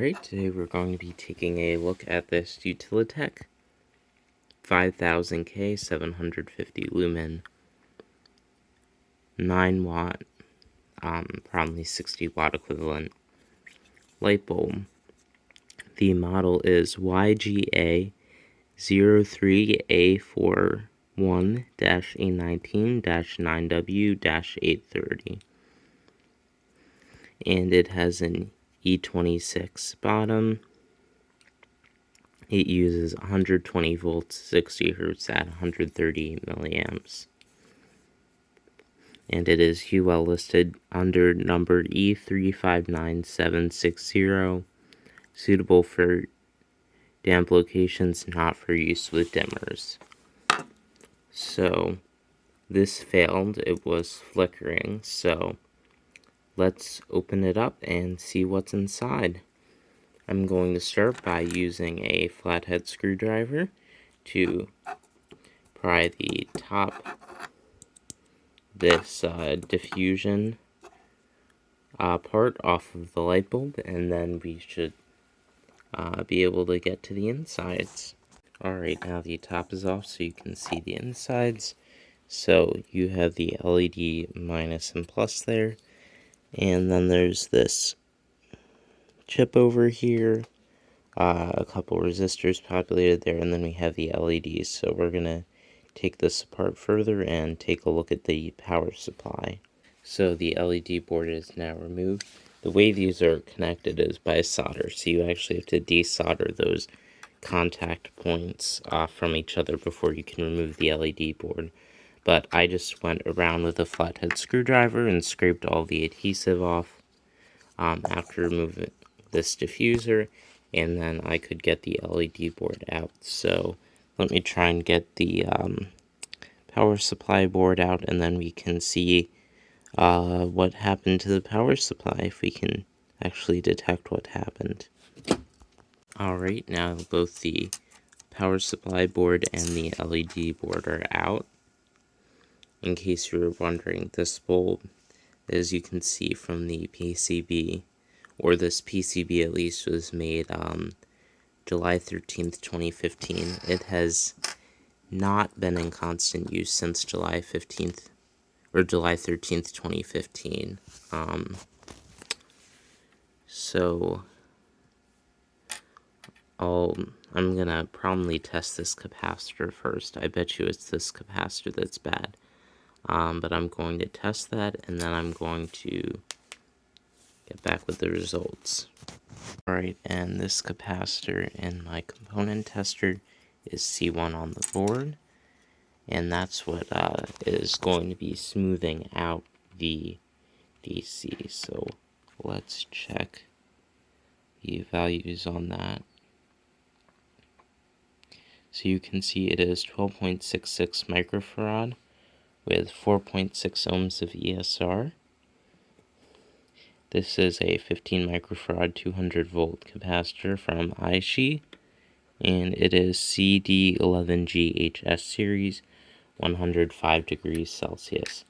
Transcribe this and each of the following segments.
Alright, today we're going to be taking a look at this Utilitech 5000K 750 lumen 9 watt, probably 60 watt equivalent light bulb. The model is YGA 03A41-A19-9W-830, and it has an E26 bottom. It uses 120 volts, 60 hertz at 130 milliamps. And it is UL listed under number E359760, suitable for damp locations, not for use with dimmers. So this failed, it was flickering, so let's open it up and see what's inside. I'm going to start by using a flathead screwdriver to pry the top, this diffusion part off of the light bulb, and then we should be able to get to the insides. Alright, now the top is off so you can see the insides. So you have the LED minus and plus there, and then there's this chip over here, a couple resistors populated there, and then we have the LEDs. So we're gonna take this apart further and take a look at the power supply. So the LED board is now removed. The way these are connected is by solder, so you actually have to desolder those contact points from each other before you can remove the LED board. But I just went around with a flathead screwdriver and scraped all the adhesive off after removing this diffuser, and then I could get the LED board out. So let me try and get the power supply board out, and then we can see what happened to the power supply, if we can actually detect what happened. Alright, now both the power supply board and the LED board are out. In case you were wondering, this bulb, as you can see from the PCB, or this PCB at least, was made July 13th, 2015. It has not been in constant use since July 15th, or July 13th, 2015. So I'm gonna probably test this capacitor first. I bet you it's this capacitor that's bad. But I'm going to test that, and then I'm going to get back with the results. Alright, and this capacitor in my component tester is C1 on the board, and that's what is going to be smoothing out the DC. So let's check the values on that. So you can see it is 12.66 microfarad with 4.6 ohms of ESR. This is a 15 microfarad 200 volt capacitor from iShi, and it is CD11GHS series, 105 degrees Celsius.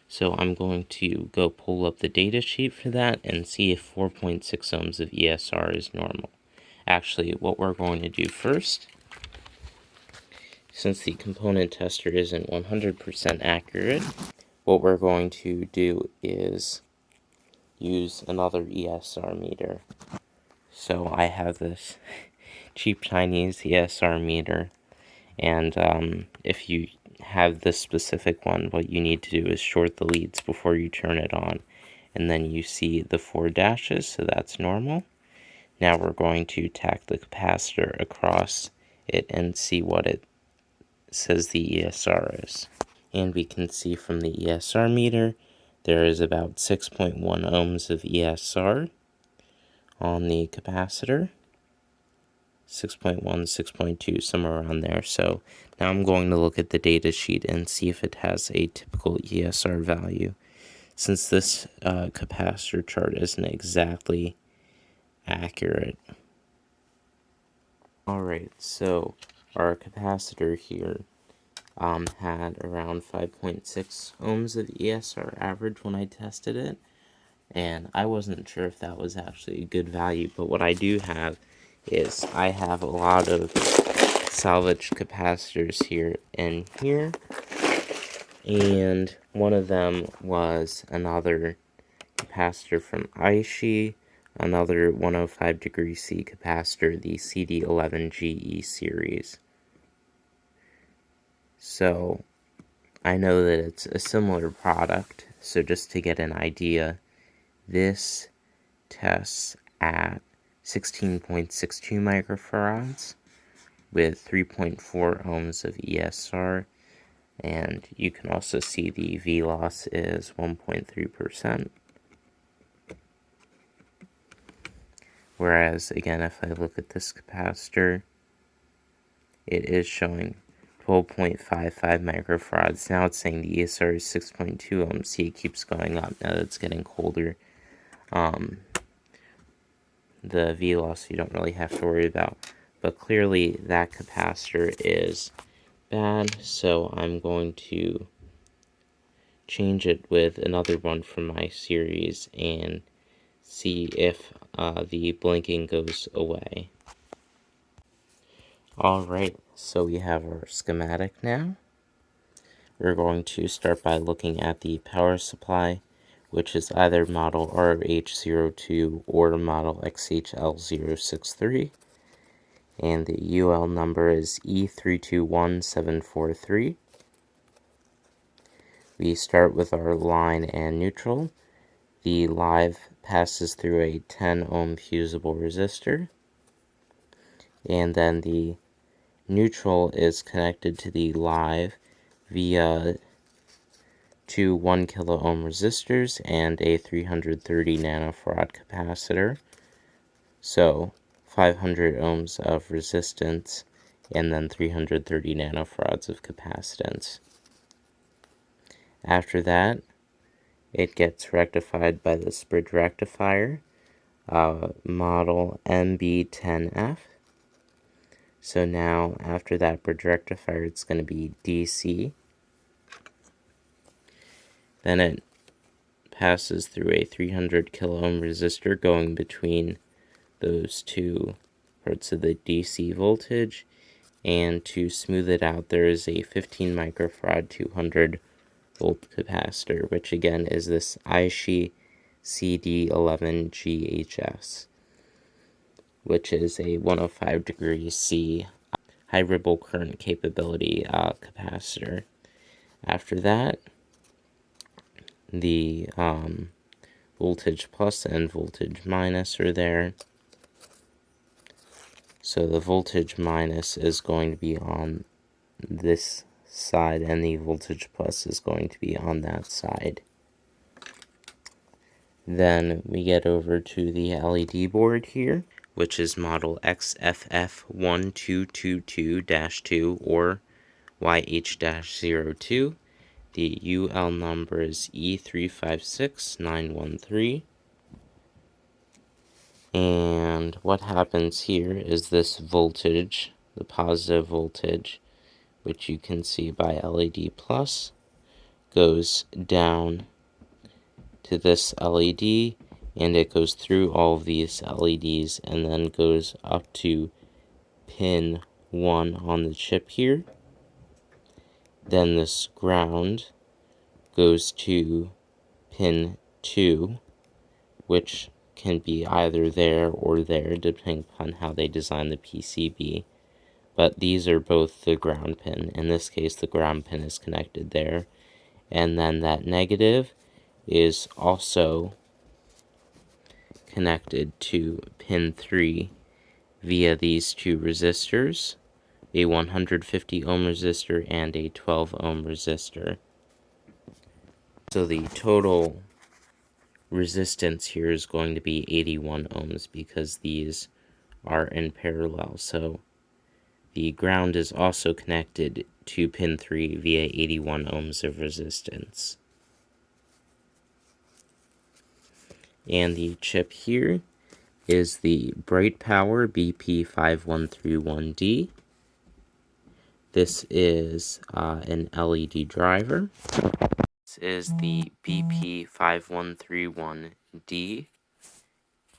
So I'm going to go pull up the data sheet for that and see if 4.6 ohms of ESR is normal. Actually, what we're going to do first, since the component tester isn't 100% accurate, what we're going to do is use another ESR meter. So I have this cheap Chinese ESR meter, and if you have this specific one, what you need to do is short the leads before you turn it on, and then you see the 4 dashes, so that's normal. Now we're going to tack the capacitor across it and see what it says the ESR is. And we can see from the ESR meter there is about 6.1 ohms of ESR on the capacitor. 6.1, 6.2, somewhere around there. So now I'm going to look at the data sheet and see if it has a typical ESR value, since this capacitor chart isn't exactly accurate. Alright, so our capacitor here had around 5.6 ohms of ESR average when I tested it, and I wasn't sure if that was actually a good value, but what I do have is I have a lot of salvage capacitors here and here, and one of them was another capacitor from Aishi, another 105 degree C capacitor, the CD11GE series. So I know that it's a similar product, so just to get an idea, this tests at 16.62 microfarads with 3.4 ohms of ESR, and you can also see the V loss is 1.3%. Whereas, again, if I look at this capacitor, it is showing 12.55 microfarads. Now it's saying the ESR is 6.2 ohms. See, it keeps going up now that it's getting colder. The V loss you don't really have to worry about. But clearly that capacitor is bad, so I'm going to change it with another one from my series and see if the blinking goes away. Alright, so we have our schematic now. We're going to start by looking at the power supply, which is either model RH02 or model XHL063. And the UL number is E321743. We start with our line and neutral. The live passes through a 10 ohm fusible resistor, and then the neutral is connected to the live via two 1 kilo ohm resistors and a 330 nanofarad capacitor. So 500 ohms of resistance and then 330 nanofarads of capacitance. After that, it gets rectified by this bridge rectifier, model MB10F. So now, after that bridge rectifier, it's going to be DC. Then it passes through a 300 kilo ohm resistor going between those two parts of the DC voltage, and to smooth it out there is a 15 microfarad 200 volt capacitor, which again is this Aishi CD11GHS, which is a 105 degrees C high ripple current capability capacitor. After that, the voltage plus and voltage minus are there. So the voltage minus is going to be on this side, and the voltage plus is going to be on that side. Then we get over to the LED board here, which is model XFF1222-2 or YH-02. The UL number is E356913. And what happens here is this voltage, the positive voltage, which you can see by LED plus, goes down to this LED, and it goes through all of these LEDs and then goes up to pin 1 on the chip here. Then this ground goes to pin 2, which can be either there or there depending upon how they design the PCB. But these are both the ground pin. In this case, the ground pin is connected there. And then that negative is also connected to pin 3 via these two resistors, a 150 ohm resistor and a 12 ohm resistor. So the total resistance here is going to be 81 ohms because these are in parallel. So the ground is also connected to pin 3 via 81 ohms of resistance. And the chip here is the BrightPower BP5131D. This is an LED driver. This is the BP5131 D,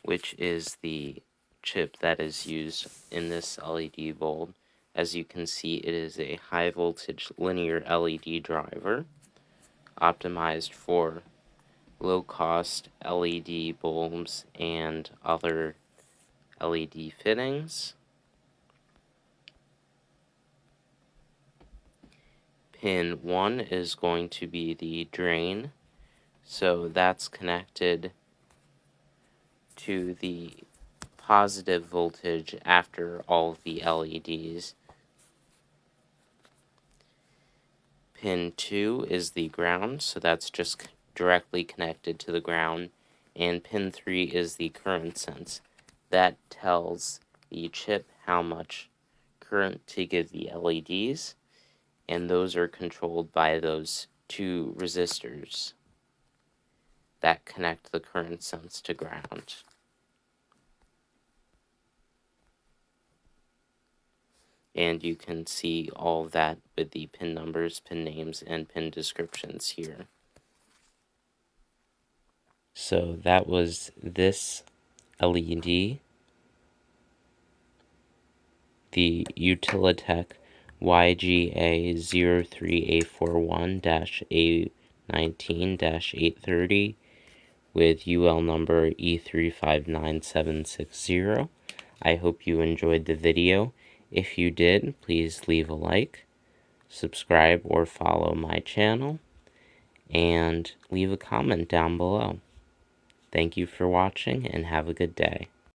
which is the chip that is used in this LED bulb. As you can see, it is a high voltage linear LED driver optimized for low cost LED bulbs and other LED fittings. Pin 1 is going to be the drain, so that's connected to the positive voltage after all of the LEDs. Pin 2 is the ground, so that's just directly connected to the ground. And pin 3 is the current sense. That tells the chip how much current to give the LEDs, and those are controlled by those two resistors that connect the current sense to ground. And you can see all of that with the pin numbers, pin names, and pin descriptions here. So that was this LED, the Utilitech YGA03A41-A19-830 with UL number E359760. I hope you enjoyed the video. If you did, please leave a like, subscribe or follow my channel, and leave a comment down below. Thank you for watching and have a good day.